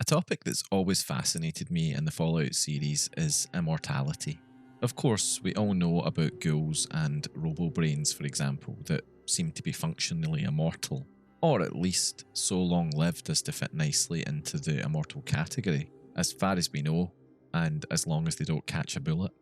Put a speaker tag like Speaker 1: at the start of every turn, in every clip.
Speaker 1: topic that's always fascinated me in the Fallout series is immortality. Of course, we all know about ghouls and robo-brains, for example, that seem to be functionally immortal, or at least so long-lived as to fit nicely into the immortal category, as far as we know, and as long as they don't catch a bullet.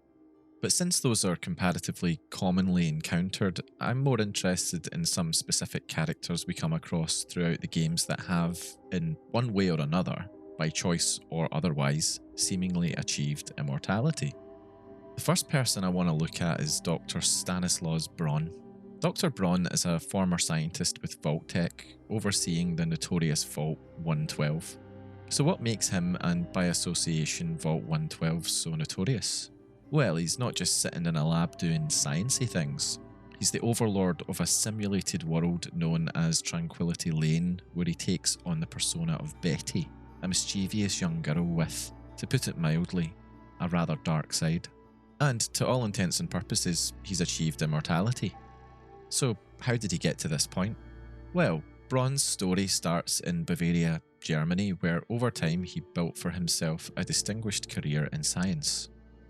Speaker 1: But since those are comparatively commonly encountered, I'm more interested in some specific characters we come across throughout the games that have, in one way or another, by choice or otherwise, seemingly achieved immortality. The first person I want to look at is Dr. Stanislaus Braun. Dr. Braun is a former scientist with Vault-Tec, overseeing the notorious Vault 112. So what makes him, and by association Vault 112, so notorious? Well, he's not just sitting in a lab doing sciencey things. He's the overlord of a simulated world known as Tranquility Lane, where he takes on the persona of Betty, a mischievous young girl with, to put it mildly, a rather dark side. And to all intents and purposes, he's achieved immortality. So how did he get to this point? Well, Braun's story starts in Bavaria, Germany, where over time he built for himself a distinguished career in science.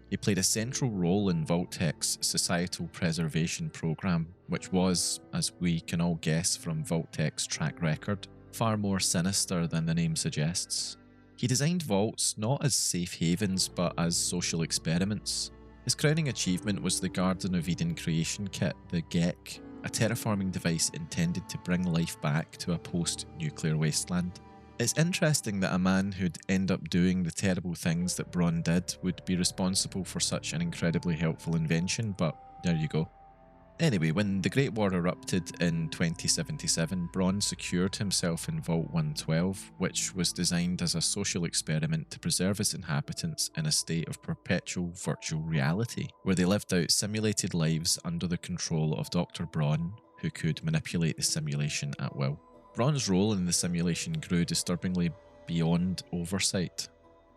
Speaker 1: He played a central role in Vault-Tec's societal preservation program, which was, as we can all guess from Vault-Tec's track record, far more sinister than the name suggests. He designed vaults not as safe havens but as social experiments. His crowning achievement was the Garden of Eden creation kit, the GECK, a terraforming device intended to bring life back to a post-nuclear wasteland. It's interesting that a man who'd end up doing the terrible things that Braun did would be responsible for such an incredibly helpful invention, but there you go. Anyway, when the Great War erupted in 2077, Braun secured himself in Vault 112, which was designed as a social experiment to preserve its inhabitants in a state of perpetual virtual reality, where they lived out simulated lives under the control of Dr. Braun, who could manipulate the simulation at will. Braun's role in the simulation grew disturbingly beyond oversight.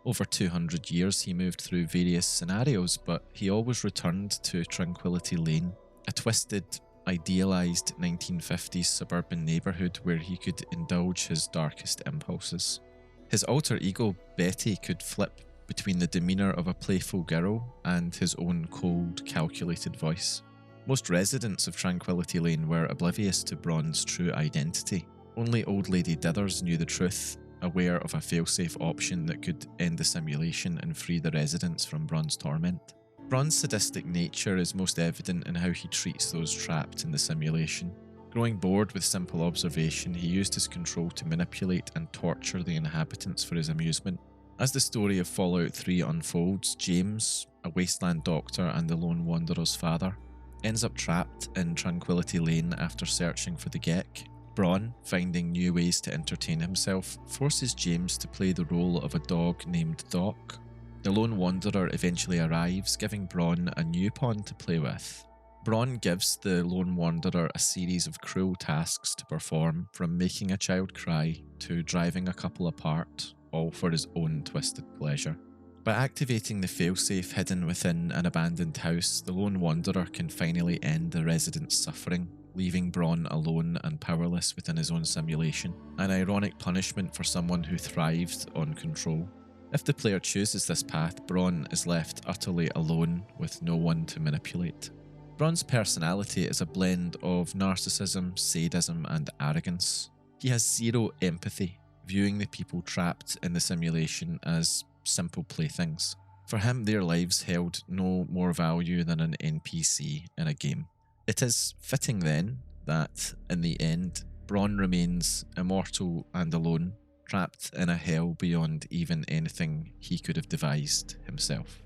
Speaker 1: Over 200 years he moved through various scenarios, but he always returned to Tranquility Lane, a twisted, idealised 1950s suburban neighbourhood where he could indulge his darkest impulses. His alter ego, Betty, could flip between the demeanour of a playful girl and his own cold, calculated voice. Most residents of Tranquility Lane were oblivious to Braun's true identity. Only Old Lady Dithers knew the truth, aware of a failsafe option that could end the simulation and free the residents from Braun's torment. Braun's sadistic nature is most evident in how he treats those trapped in the simulation. Growing bored with simple observation, he used his control to manipulate and torture the inhabitants for his amusement. As the story of Fallout 3 unfolds, James, a wasteland doctor and the lone wanderer's father, ends up trapped in Tranquility Lane after searching for the GECK. Braun, finding new ways to entertain himself, forces James to play the role of a dog named Doc. The lone wanderer eventually arrives, giving Braun a new pawn to play with. Braun gives the lone wanderer a series of cruel tasks to perform, from making a child cry to driving a couple apart, all for his own twisted pleasure. By activating the failsafe hidden within an abandoned house, the lone wanderer can finally end the residents' suffering, leaving Braun alone and powerless within his own simulation, an ironic punishment for someone who thrived on control. If the player chooses this path, Braun is left utterly alone with no one to manipulate. Braun's personality is a blend of narcissism, sadism and arrogance. He has zero empathy, viewing the people trapped in the simulation as simple playthings. For him, their lives held no more value than an NPC in a game. It is fitting then that, in the end, Braun remains immortal and alone, trapped in a hell beyond even anything he could have devised himself.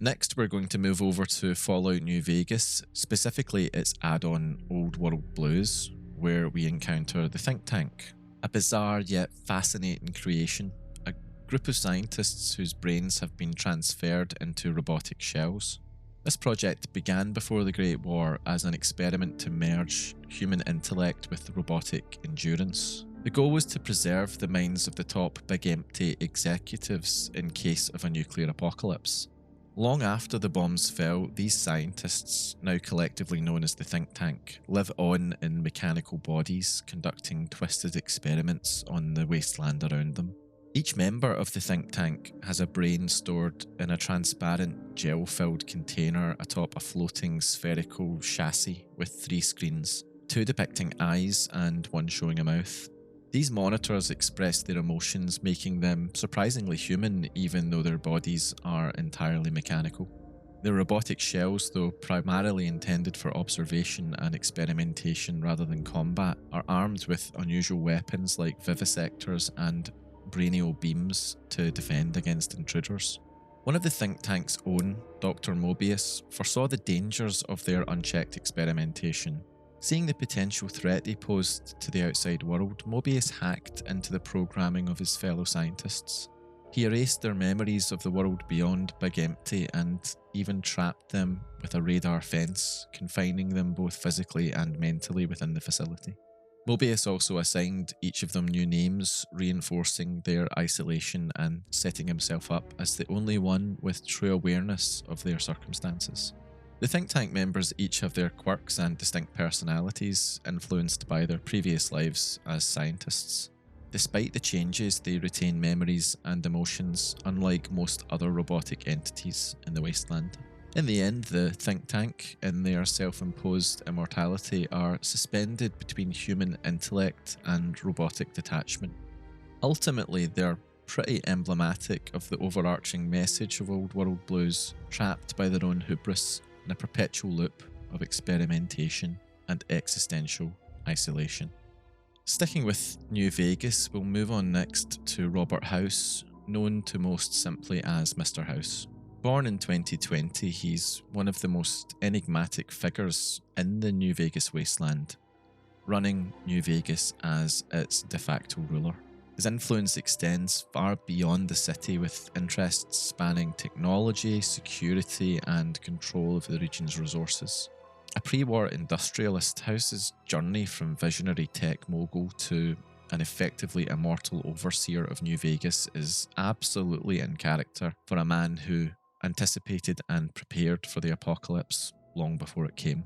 Speaker 1: Next, we're going to move over to Fallout New Vegas, specifically its add-on Old World Blues, where we encounter the Think Tank, a bizarre yet fascinating creation, a group of scientists whose brains have been transferred into robotic shells. This project began before the Great War as an experiment to merge human intellect with robotic endurance. The goal was to preserve the minds of the top big empty executives in case of a nuclear apocalypse. Long after the bombs fell, these scientists, now collectively known as the Think Tank, live on in mechanical bodies, conducting twisted experiments on the wasteland around them. Each member of the think tank has a brain stored in a transparent, gel-filled container atop a floating spherical chassis with 3 screens, 2 depicting eyes and 1 showing a mouth. These monitors express their emotions, making them surprisingly human even though their bodies are entirely mechanical. The robotic shells, though primarily intended for observation and experimentation rather than combat, are armed with unusual weapons like vivisectors and brainial beams to defend against intruders. One of the think tank's own, Dr. Mobius, foresaw the dangers of their unchecked experimentation. Seeing the potential threat they posed to the outside world, Mobius hacked into the programming of his fellow scientists. He erased their memories of the world beyond Big Empty and even trapped them with a radar fence, confining them both physically and mentally within the facility. Mobius also assigned each of them new names, reinforcing their isolation and setting himself up as the only one with true awareness of their circumstances. The think tank members each have their quirks and distinct personalities, influenced by their previous lives as scientists. Despite the changes, they retain memories and emotions, unlike most other robotic entities in the wasteland. In the end, the think tank, in their self-imposed immortality, are suspended between human intellect and robotic detachment. Ultimately, they're pretty emblematic of the overarching message of Old World Blues, trapped by their own hubris in a perpetual loop of experimentation and existential isolation. Sticking with New Vegas, we'll move on next to Robert House, known to most simply as Mr. House. Born in 2020, he's one of the most enigmatic figures in the New Vegas wasteland, running New Vegas as its de facto ruler. His influence extends far beyond the city, with interests spanning technology, security, and control of the region's resources. A pre-war industrialist, House's journey from visionary tech mogul to an effectively immortal overseer of New Vegas is absolutely in character for a man who anticipated and prepared for the apocalypse long before it came.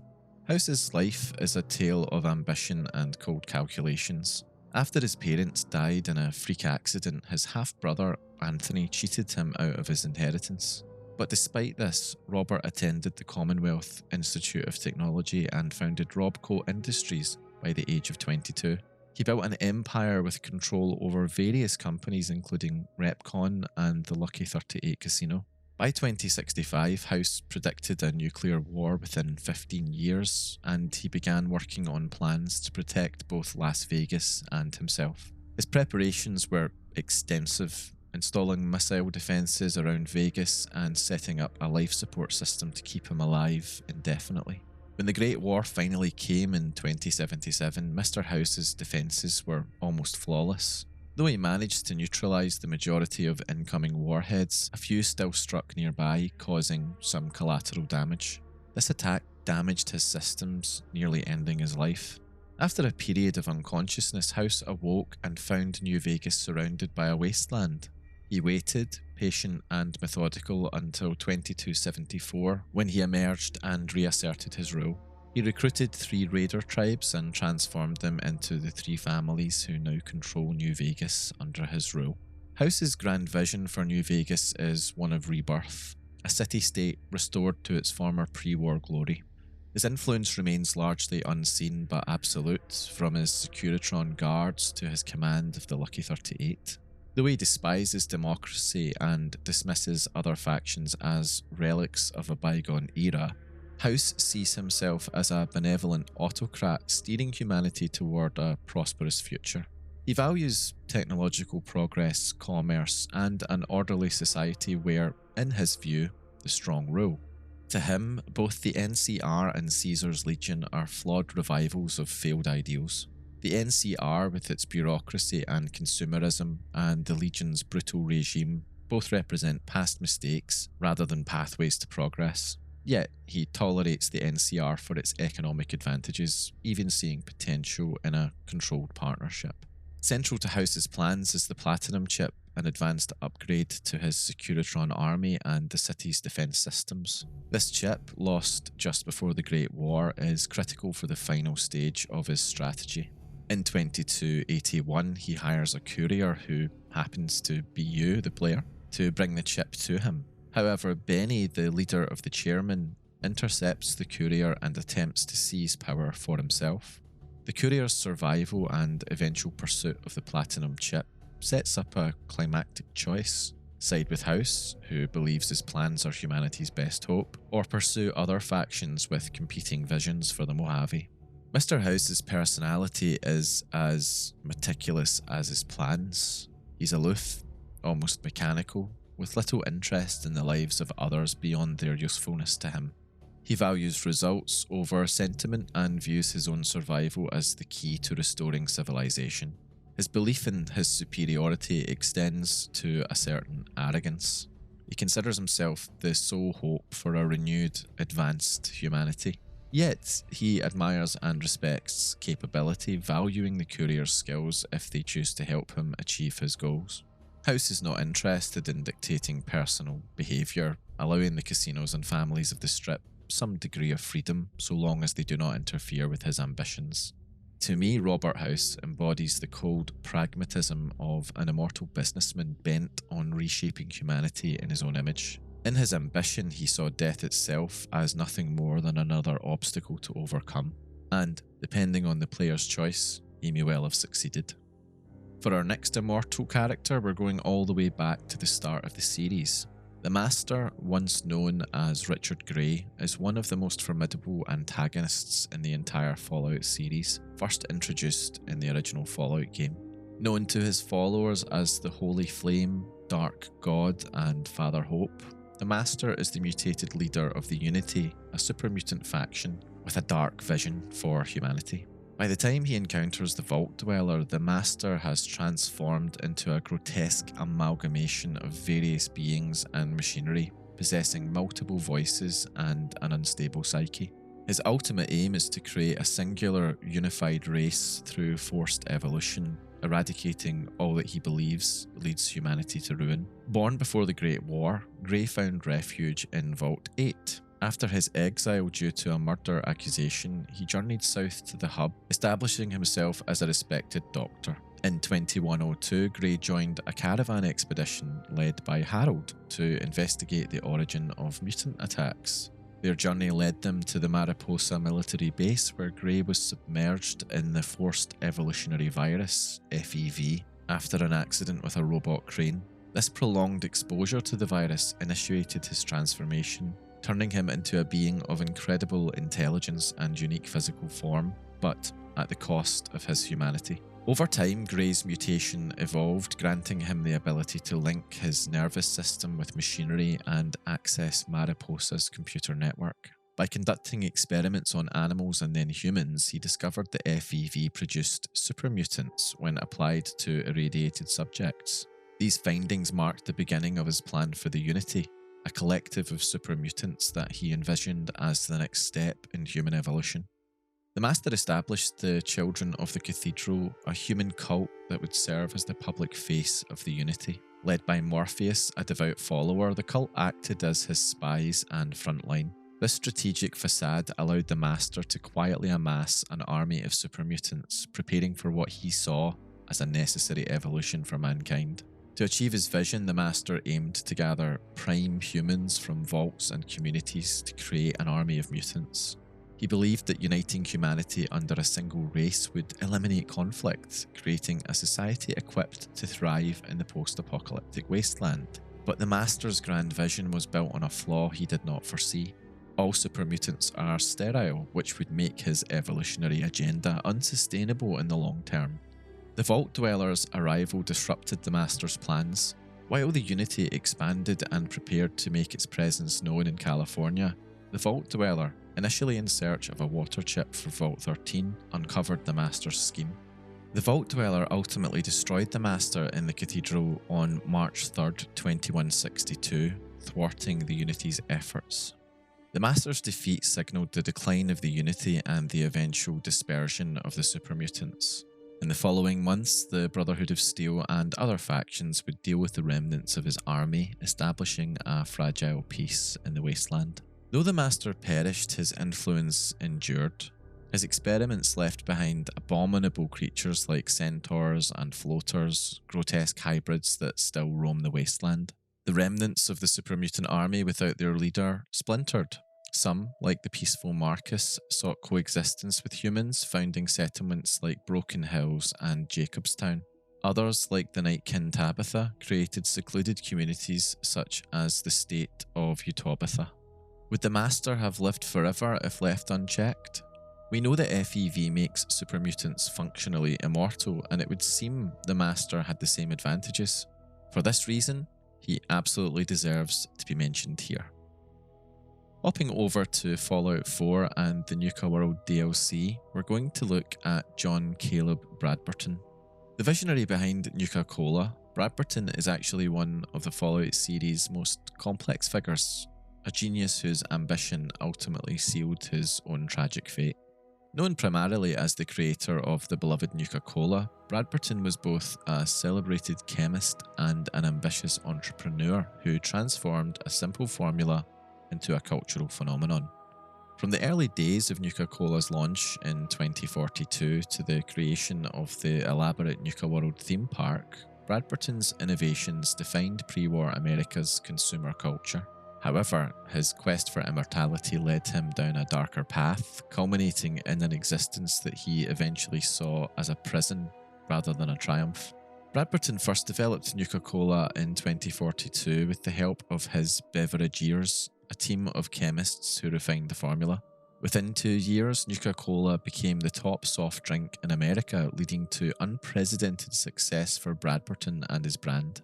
Speaker 1: House's life is a tale of ambition and cold calculations. After his parents died in a freak accident, his half-brother Anthony cheated him out of his inheritance. But despite this, Robert attended the Commonwealth Institute of Technology and founded Robco Industries by the age of 22. He built an empire with control over various companies including Repcon and the Lucky 38 Casino. By 2065, House predicted a nuclear war within 15 years, and he began working on plans to protect both Las Vegas and himself. His preparations were extensive, installing missile defences around Vegas and setting up a life support system to keep him alive indefinitely. When the Great War finally came in 2077, Mr. House's defences were almost flawless. Though he managed to neutralise the majority of incoming warheads, a few still struck nearby, causing some collateral damage. This attack damaged his systems, nearly ending his life. After a period of unconsciousness, House awoke and found New Vegas surrounded by a wasteland. He waited, patient and methodical, until 2274, when he emerged and reasserted his rule. He recruited 3 raider tribes and transformed them into the 3 families who now control New Vegas under his rule. House's grand vision for New Vegas is one of rebirth, a city-state restored to its former pre-war glory. His influence remains largely unseen but absolute, from his Securitron guards to his command of the Lucky 38. Though he despises democracy and dismisses other factions as relics of a bygone era, House sees himself as a benevolent autocrat steering humanity toward a prosperous future. He values technological progress, commerce, and an orderly society where, in his view, the strong rule. To him, both the NCR and Caesar's Legion are flawed revivals of failed ideals. The NCR, with its bureaucracy and consumerism, and the Legion's brutal regime, both represent past mistakes rather than pathways to progress. Yet, he tolerates the NCR for its economic advantages, even seeing potential in a controlled partnership. Central to House's plans is the Platinum chip, an advanced upgrade to his Securitron army and the city's defense systems. This chip, lost just before the Great War, is critical for the final stage of his strategy. In 2281, he hires a courier who happens to be you, the player, to bring the chip to him. However, Benny, the leader of the chairmen, intercepts the courier and attempts to seize power for himself. The courier's survival and eventual pursuit of the platinum chip sets up a climactic choice: side with House, who believes his plans are humanity's best hope, or pursue other factions with competing visions for the Mojave. Mr. House's personality is as meticulous as his plans. He's aloof, almost mechanical, with little interest in the lives of others beyond their usefulness to him. He values results over sentiment and views his own survival as the key to restoring civilization. His belief in his superiority extends to a certain arrogance. He considers himself the sole hope for a renewed, advanced humanity. Yet, he admires and respects capability, valuing the courier's skills if they choose to help him achieve his goals. House is not interested in dictating personal behaviour, allowing the casinos and families of the Strip some degree of freedom so long as they do not interfere with his ambitions. To me, Robert House embodies the cold pragmatism of an immortal businessman bent on reshaping humanity in his own image. In his ambition, he saw death itself as nothing more than another obstacle to overcome, and, depending on the player's choice, he may well have succeeded. For our next immortal character, we're going all the way back to the start of the series. The Master, once known as Richard Grey, is one of the most formidable antagonists in the entire Fallout series, first introduced in the original Fallout game. Known to his followers as the Holy Flame, Dark God, and Father Hope, the Master is the mutated leader of the Unity, a super mutant faction with a dark vision for humanity. By the time he encounters the Vault Dweller, the Master has transformed into a grotesque amalgamation of various beings and machinery, possessing multiple voices and an unstable psyche. His ultimate aim is to create a singular, unified race through forced evolution, eradicating all that he believes leads humanity to ruin. Born before the Great War, Grey found refuge in Vault 8. After his exile due to a murder accusation, he journeyed south to the hub, establishing himself as a respected doctor. In 2102, Grey joined a caravan expedition led by Harold to investigate the origin of mutant attacks. Their journey led them to the Mariposa military base, where Grey was submerged in the forced evolutionary virus, FEV, after an accident with a robot crane. This prolonged exposure to the virus initiated his transformation, turning him into a being of incredible intelligence and unique physical form, but at the cost of his humanity. Over time, Grey's mutation evolved, granting him the ability to link his nervous system with machinery and access Mariposa's computer network. By conducting experiments on animals and then humans, he discovered that FEV produced super mutants when applied to irradiated subjects. These findings marked the beginning of his plan for the Unity, a collective of super mutants that he envisioned as the next step in human evolution. The Master established the Children of the Cathedral, a human cult that would serve as the public face of the Unity. Led by Morpheus, a devout follower, the cult acted as his spies and frontline. This strategic facade allowed the Master to quietly amass an army of super mutants, preparing for what he saw as a necessary evolution for mankind. To achieve his vision, the Master aimed to gather prime humans from vaults and communities to create an army of mutants. He believed that uniting humanity under a single race would eliminate conflict, creating a society equipped to thrive in the post-apocalyptic wasteland. But the Master's grand vision was built on a flaw he did not foresee. All super mutants are sterile, which would make his evolutionary agenda unsustainable in the long term. The Vault Dwellers' arrival disrupted the Master's plans. While the Unity expanded and prepared to make its presence known in California, the Vault Dweller, initially in search of a water chip for Vault 13, uncovered the Master's scheme. The Vault Dweller ultimately destroyed the Master in the Cathedral on March 3rd, 2162, thwarting the Unity's efforts. The Master's defeat signalled the decline of the Unity and the eventual dispersion of the super mutants. In the following months, the Brotherhood of Steel and other factions would deal with the remnants of his army, establishing a fragile peace in the wasteland. Though the Master perished, his influence endured. His experiments left behind abominable creatures like centaurs and floaters, grotesque hybrids that still roam the wasteland. The remnants of the super mutant army without their leader splintered. Some, like the peaceful Marcus, sought coexistence with humans, founding settlements like Broken Hills and Jacobstown. Others, like the Nightkin Tabitha, created secluded communities such as the state of Utobitha. Would the Master have lived forever if left unchecked? We know that FEV makes super mutants functionally immortal, and it would seem the Master had the same advantages. For this reason, he absolutely deserves to be mentioned here. Hopping over to Fallout 4 and the Nuka-World DLC, we're going to look at John-Caleb Bradberton. The visionary behind Nuka-Cola, Bradberton is actually one of the Fallout series' most complex figures, a genius whose ambition ultimately sealed his own tragic fate. Known primarily as the creator of the beloved Nuka-Cola, Bradberton was both a celebrated chemist and an ambitious entrepreneur who transformed a simple formula into a cultural phenomenon. From the early days of Nuka-Cola's launch in 2042 to the creation of the elaborate Nuka-World theme park, Bradberton's innovations defined pre-war America's consumer culture. However, his quest for immortality led him down a darker path, culminating in an existence that he eventually saw as a prison rather than a triumph. Bradberton first developed Nuka-Cola in 2042 with the help of his beverageers, a team of chemists who refined the formula. Within 2 years, Nuka-Cola became the top soft drink in America, leading to unprecedented success for Bradberton and his brand.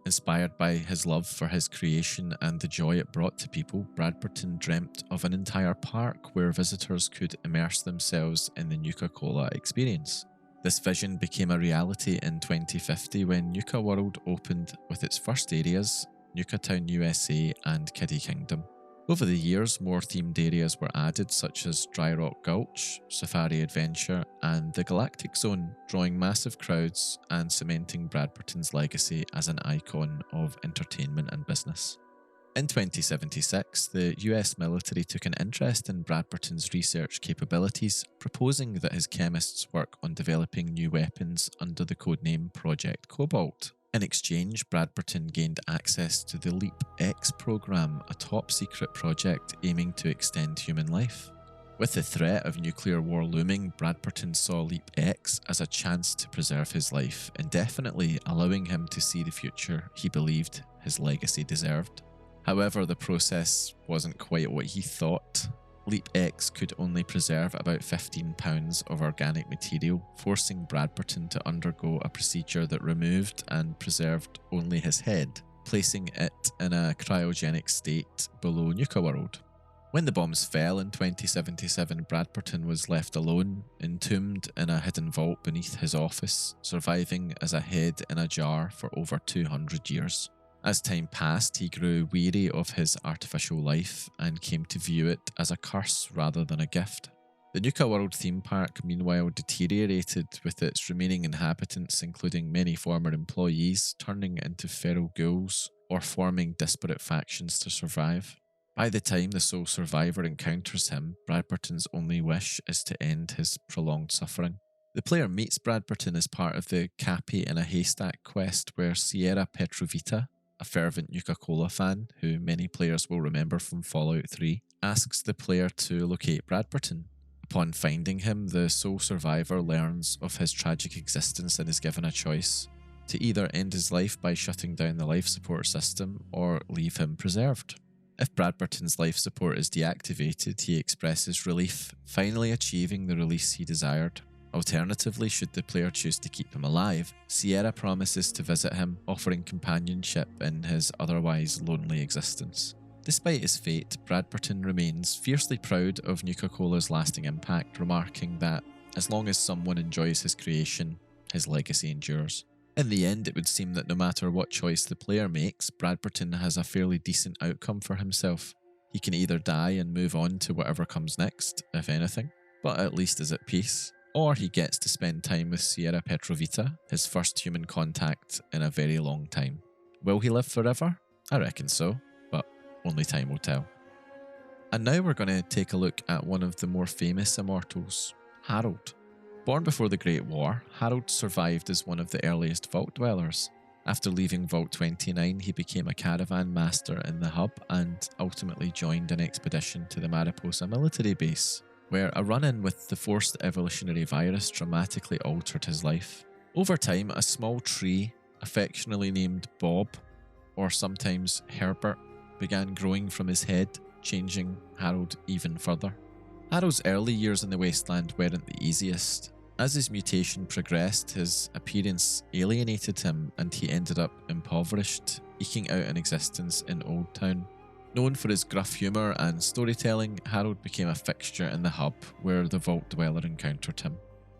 Speaker 1: Inspired by his love for his creation and the joy it brought to people, Bradberton dreamt of an entire park where visitors could immerse themselves in the Nuka-Cola experience. This vision became a reality in 2050 when Nuka-World opened with its first areas, Nukatown, USA and Kiddie Kingdom. Over the years, more themed areas were added such as Dry Rock Gulch, Safari Adventure and the Galactic Zone, drawing massive crowds and cementing Bradberton's legacy as an icon of entertainment and business. In 2076, the US military took an interest in Bradberton's research capabilities, proposing that his chemists work on developing new weapons under the codename Project Cobalt. In exchange, Bradberton gained access to the Leap X program, a top-secret project aiming to extend human life. With the threat of nuclear war looming, Bradberton saw Leap X as a chance to preserve his life indefinitely, allowing him to see the future he believed his legacy deserved. However, the process wasn't quite what he thought. Leap X could only preserve about 15 pounds of organic material, forcing Bradberton to undergo a procedure that removed and preserved only his head, placing it in a cryogenic state below Nuka-World. When the bombs fell in 2077, Bradberton was left alone, entombed in a hidden vault beneath his office, surviving as a head in a jar for over 200 years. As time passed, he grew weary of his artificial life and came to view it as a curse rather than a gift. The Nuka-World theme park meanwhile deteriorated, with its remaining inhabitants, including many former employees, turning into feral ghouls or forming disparate factions to survive. By the time the sole survivor encounters him, Bradberton's only wish is to end his prolonged suffering. The player meets Bradberton as part of the Cappy in a Haystack quest, where Sierra Petrovita, a fervent Nuka-Cola fan, who many players will remember from Fallout 3, asks the player to locate Bradberton. Upon finding him, the sole survivor learns of his tragic existence and is given a choice: to either end his life by shutting down the life support system or leave him preserved. If Bradberton's life support is deactivated, he expresses relief, finally achieving the release he desired. Alternatively, should the player choose to keep him alive, Sierra promises to visit him, offering companionship in his otherwise lonely existence. Despite his fate, Bradberton remains fiercely proud of Nuka-Cola's lasting impact, remarking that as long as someone enjoys his creation, his legacy endures. In the end, it would seem that no matter what choice the player makes, Bradberton has a fairly decent outcome for himself. He can either die and move on to whatever comes next, if anything, but at least is at peace, or he gets to spend time with Sierra Petrovita, his first human contact in a very long time. Will he live forever? I reckon so, but only time will tell. And now we're going to take a look at one of the more famous immortals, Harold. Born before the Great War, Harold survived as one of the earliest vault dwellers. After leaving Vault 29, he became a caravan master in the hub and ultimately joined an expedition to the Mariposa military base, where a run-in with the forced evolutionary virus dramatically altered his life. Over time, a small tree, affectionately named Bob, or sometimes Herbert, began growing from his head, changing Harold even further. Harold's early years in the wasteland weren't the easiest. As his mutation progressed, his appearance alienated him and he ended up impoverished, eking out an existence in Old Town. Known for his gruff humour and storytelling, Harold became a fixture in the hub where the Vault Dweller encountered him.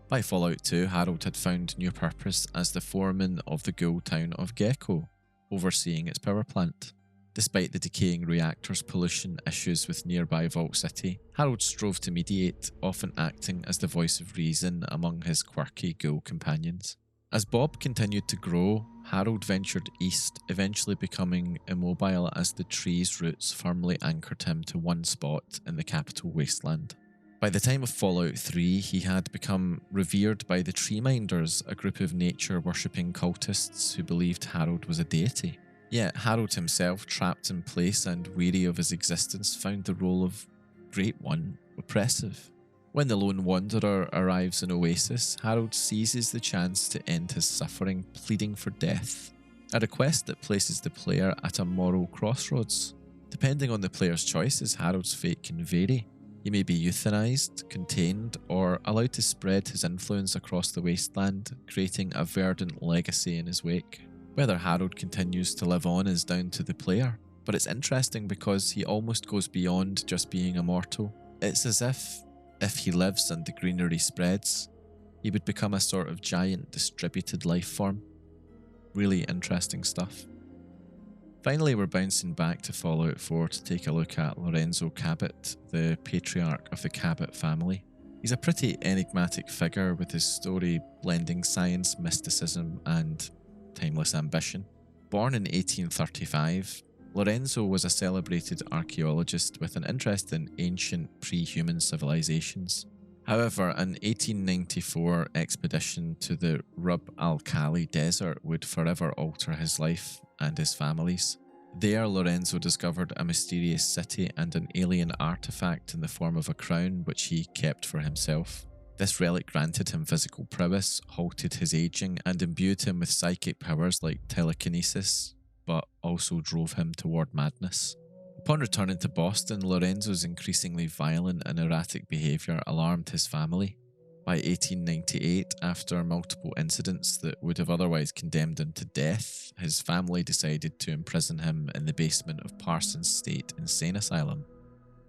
Speaker 1: By Fallout 2, Harold had found new purpose as the foreman of the ghoul town of Gecko, overseeing its power plant. Despite the decaying reactor's pollution issues with nearby Vault City, Harold strove to mediate, often acting as the voice of reason among his quirky ghoul companions. As Bob continued to grow, Harold ventured east, eventually becoming immobile as the tree's roots firmly anchored him to one spot in the capital wasteland. By the time of Fallout 3, he had become revered by the Tree Minders, a group of nature-worshipping cultists who believed Harold was a deity. Yet Harold himself, trapped in place and weary of his existence, found the role of Great One oppressive. When the Lone Wanderer arrives in Oasis, Harold seizes the chance to end his suffering, pleading for death, a request that places the player at a moral crossroads. Depending on the player's choices, Harold's fate can vary. He may be euthanized, contained, or allowed to spread his influence across the wasteland, creating a verdant legacy in his wake. Whether Harold continues to live on is down to the player, but it's interesting because he almost goes beyond just being immortal. It's as if he lives and the greenery spreads, he would become a sort of giant distributed life form. Really interesting stuff. Finally, we're bouncing back to Fallout 4 to take a look at Lorenzo Cabit, the patriarch of the Cabot family. He's a pretty enigmatic figure with his story blending science, mysticism, and timeless ambition. Born in 1835, Lorenzo was a celebrated archaeologist with an interest in ancient pre-human civilizations. However, an 1894 expedition to the Rub al-Khali desert would forever alter his life and his family's. There, Lorenzo discovered a mysterious city and an alien artifact in the form of a crown which he kept for himself. This relic granted him physical prowess, halted his aging, and imbued him with psychic powers like telekinesis, but also drove him toward madness. Upon returning to Boston, Lorenzo's increasingly violent and erratic behaviour alarmed his family. By 1898, after multiple incidents that would have otherwise condemned him to death, his family decided to imprison him in the basement of Parsons State Insane Asylum.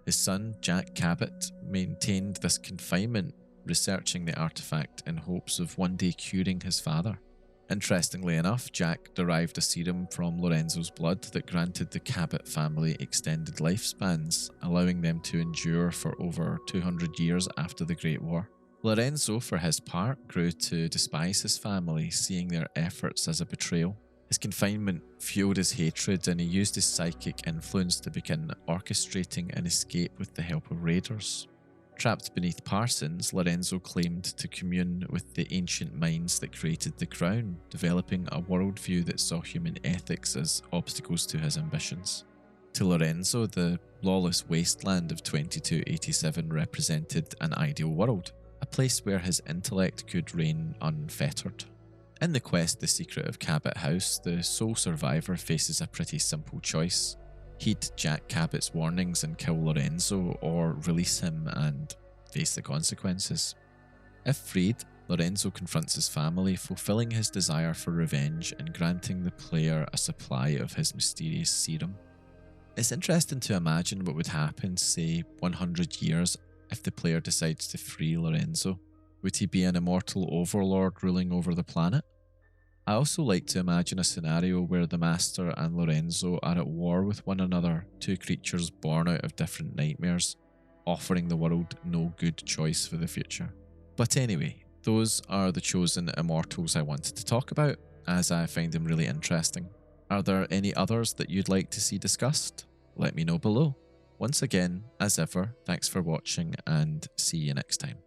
Speaker 1: His son, Jack Cabot, maintained this confinement, researching the artifact in hopes of one day curing his father. Interestingly enough, Jack derived a serum from Lorenzo's blood that granted the Cabot family extended lifespans, allowing them to endure for over 200 years after the Great War. Lorenzo, for his part, grew to despise his family, seeing their efforts as a betrayal. His confinement fueled his hatred, and he used his psychic influence to begin orchestrating an escape with the help of raiders. Trapped beneath Parsons, Lorenzo claimed to commune with the ancient minds that created the crown, developing a worldview that saw human ethics as obstacles to his ambitions. To Lorenzo, the lawless wasteland of 2287 represented an ideal world, a place where his intellect could reign unfettered. In the quest The Secret of Cabot House, the sole survivor faces a pretty simple choice. Heed Jack Cabot's warnings and kill Lorenzo, or release him and face the consequences. If freed, Lorenzo confronts his family, fulfilling his desire for revenge and granting the player a supply of his mysterious serum. It's interesting to imagine what would happen, say, 100 years if the player decides to free Lorenzo. Would he be an immortal overlord ruling over the planet? I also like to imagine a scenario where the Master and Lorenzo are at war with one another, two creatures born out of different nightmares, offering the world no good choice for the future. But anyway, those are the chosen immortals I wanted to talk about, as I find them really interesting. Are there any others that you'd like to see discussed? Let me know below. Once again, as ever, thanks for watching and see you next time.